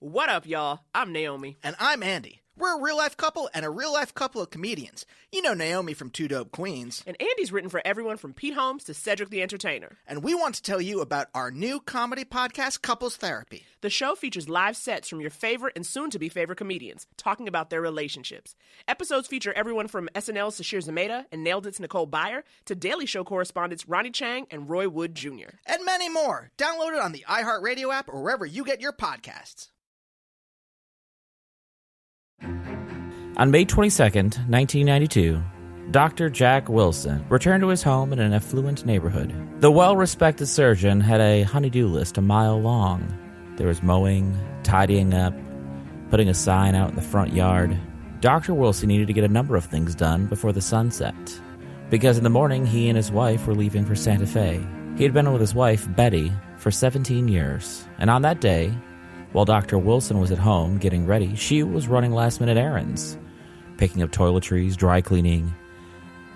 What up, y'all? I'm Naomi. And I'm Andy. We're a real-life couple and a real-life couple of comedians. You know Naomi from Two Dope Queens. And Andy's written for everyone from Pete Holmes to Cedric the Entertainer. And we want to tell you about our new comedy podcast, Couples Therapy. The show features live sets from your favorite and soon-to-be favorite comedians talking about their relationships. Episodes feature everyone from SNL's Sashir Zamata and Nailed It's Nicole Byer to Daily Show correspondents Ronnie Chang and Roy Wood Jr. And many more. Download it on the iHeartRadio app or wherever you get your podcasts. On May 22nd, 1992, Dr. Jack Wilson returned to his home in an affluent neighborhood. The well-respected surgeon had a honey-do list a mile long. There was mowing, tidying up, putting a sign out in the front yard. Dr. Wilson needed to get a number of things done before the sun set, because in the morning he and his wife were leaving for Santa Fe. He had been with his wife, Betty, for 17 years, and on that day, while Dr. Wilson was at home getting ready, she was running last-minute errands, picking up toiletries, dry cleaning,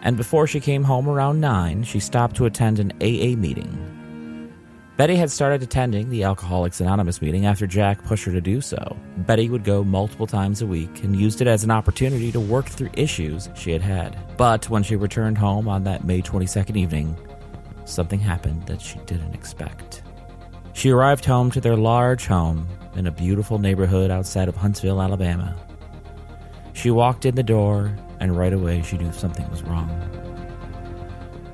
and before she came home around 9, she stopped to attend an AA meeting. Betty had started attending the Alcoholics Anonymous meeting after Jack pushed her to do so. Betty would go multiple times a week and used it as an opportunity to work through issues she had had. But when she returned home on that May 22nd evening, something happened that she didn't expect. She arrived home to their large home in a beautiful neighborhood outside of Huntsville, Alabama. She walked in the door, and right away she knew something was wrong.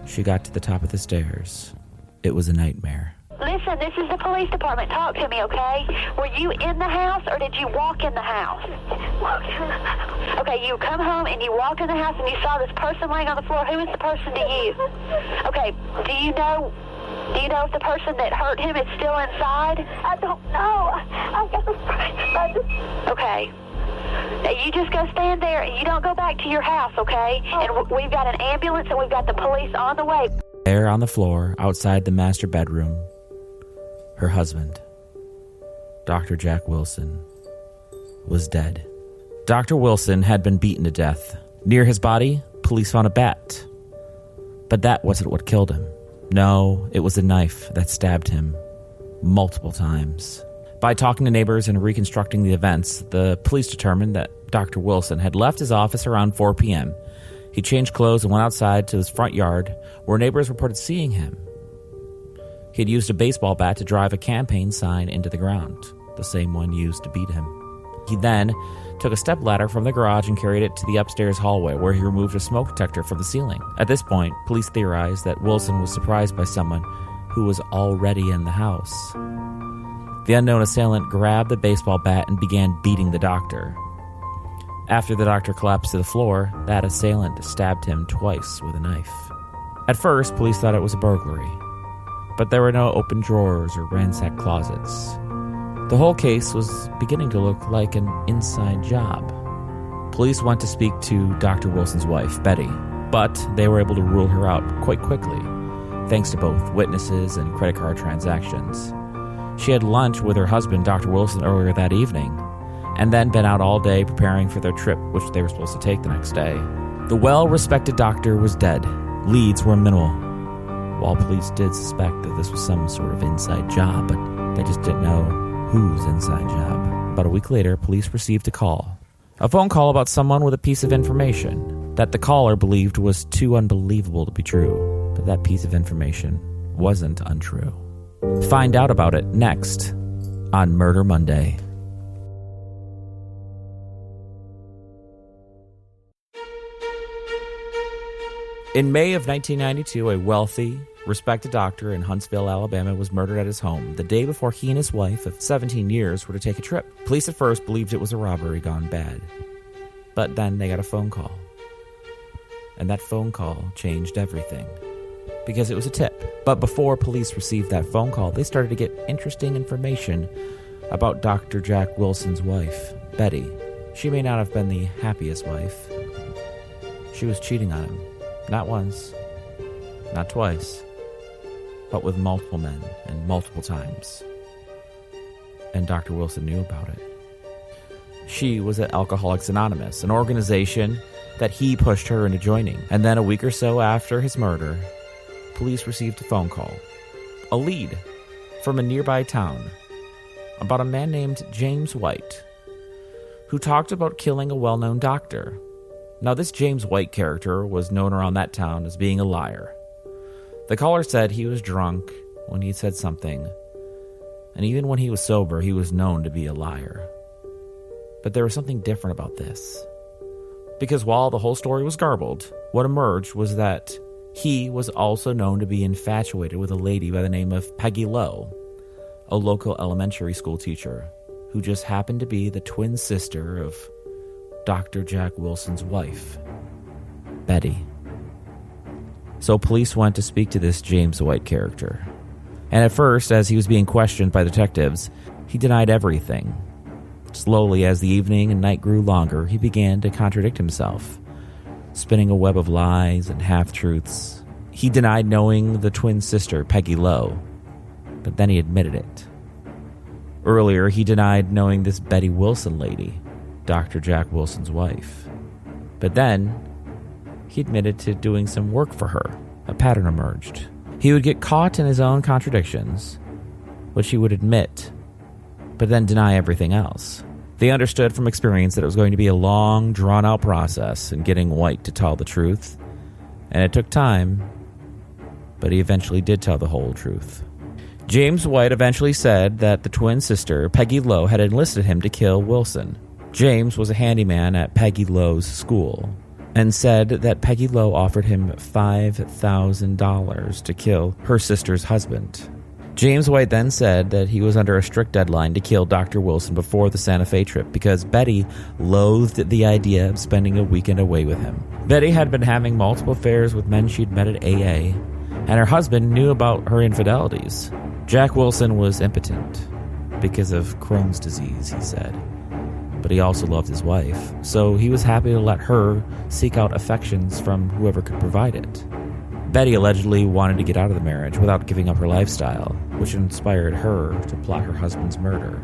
She got to the top of the stairs. It was a nightmare. Listen, this is the police department. Talk to me, okay? Were you in the house, or did you walk in the house? Okay, you come home and you walked in the house and you saw this person laying on the floor. Who is the person to you? Okay, do you know if the person that hurt him is still inside? I don't know. I got afraid. Okay. Now you just go stand there and you don't go back to your house, okay? And we've got an ambulance and we've got the police on the way. There on the floor, outside the master bedroom, her husband, Dr. Jack Wilson, was dead. Dr. Wilson had been beaten to death. Near his body, police found a bat. But that wasn't what killed him. No, it was a knife that stabbed him multiple times. By talking to neighbors and reconstructing the events, the police determined that Dr. Wilson had left his office around 4 p.m. He changed clothes and went outside to his front yard, where neighbors reported seeing him. He had used a baseball bat to drive a campaign sign into the ground, the same one used to beat him. He then took a stepladder from the garage and carried it to the upstairs hallway, where he removed a smoke detector from the ceiling. At this point, police theorized that Wilson was surprised by someone who was already in the house. The unknown assailant grabbed the baseball bat and began beating the doctor. After the doctor collapsed to the floor, that assailant stabbed him twice with a knife. At first, police thought it was a burglary, but there were no open drawers or ransacked closets. The whole case was beginning to look like an inside job. Police went to speak to Dr. Wilson's wife, Betty, but they were able to rule her out quite quickly, thanks to both witnesses and credit card transactions. She had lunch with her husband, Dr. Wilson, earlier that evening, and then been out all day preparing for their trip, which they were supposed to take the next day. The well-respected doctor was dead. Leads were minimal. While police did suspect that this was some sort of inside job, but they just didn't know whose inside job. About a week later, police received a call. A phone call about someone with a piece of information that the caller believed was too unbelievable to be true. But that piece of information wasn't untrue. Find out about it next on Murder Monday. In May of 1992, a wealthy, respected doctor in Huntsville, Alabama was murdered at his home the day before he and his wife of 17 years were to take a trip. Police at first believed it was a robbery gone bad. But then they got a phone call. And that phone call changed everything. Because it was a tip. But before police received that phone call, they started to get interesting information about Dr. Jack Wilson's wife, Betty. She may not have been the happiest wife. She was cheating on him. Not once, not twice, but with multiple men and multiple times. And Dr. Wilson knew about it. She was at Alcoholics Anonymous, an organization that he pushed her into joining. And then a week or so after his murder, police received a phone call, a lead from a nearby town about a man named James White, who talked about killing a well-known doctor. Now, this James White character was known around that town as being a liar. The caller said he was drunk when he said something, and even when he was sober, he was known to be a liar. But there was something different about this. Because while the whole story was garbled, what emerged was that he was also known to be infatuated with a lady by the name of Peggy Lowe, a local elementary school teacher who just happened to be the twin sister of Dr. Jack Wilson's wife, Betty. So police went to speak to this James White character. And at first, as he was being questioned by detectives, he denied everything. Slowly, as the evening and night grew longer, he began to contradict himself, spinning a web of lies and half-truths. He denied knowing the twin sister, Peggy Lowe, but then he admitted it. Earlier, he denied knowing this Betty Wilson lady, Dr. Jack Wilson's wife. But then, he admitted to doing some work for her. A pattern emerged. He would get caught in his own contradictions, which he would admit, but then deny everything else. They understood from experience that it was going to be a long, drawn-out process in getting White to tell the truth, and it took time, but he eventually did tell the whole truth. James White eventually said that the twin sister, Peggy Lowe, had enlisted him to kill Wilson. James was a handyman at Peggy Lowe's school, and said that Peggy Lowe offered him $5,000 to kill her sister's husband. James White then said that he was under a strict deadline to kill Dr. Wilson before the Santa Fe trip because Betty loathed the idea of spending a weekend away with him. Betty had been having multiple affairs with men she'd met at AA, and her husband knew about her infidelities. Jack Wilson was impotent because of Crohn's disease, he said. But he also loved his wife, so he was happy to let her seek out affections from whoever could provide it. Betty allegedly wanted to get out of the marriage without giving up her lifestyle, which inspired her to plot her husband's murder.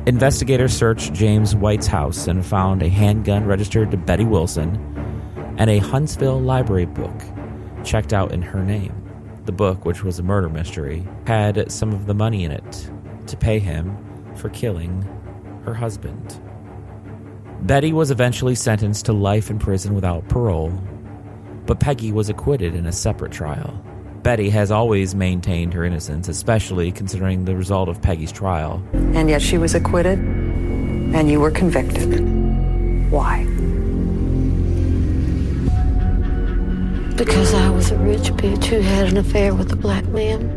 Investigators searched James White's house and found a handgun registered to Betty Wilson and a Huntsville library book checked out in her name. The book, which was a murder mystery, had some of the money in it to pay him for killing her husband. Betty was eventually sentenced to life in prison without parole, but Peggy was acquitted in a separate trial. Betty has always maintained her innocence, especially considering the result of Peggy's trial. And yet she was acquitted, and you were convicted. Why? Because I was a rich bitch who had an affair with a black man.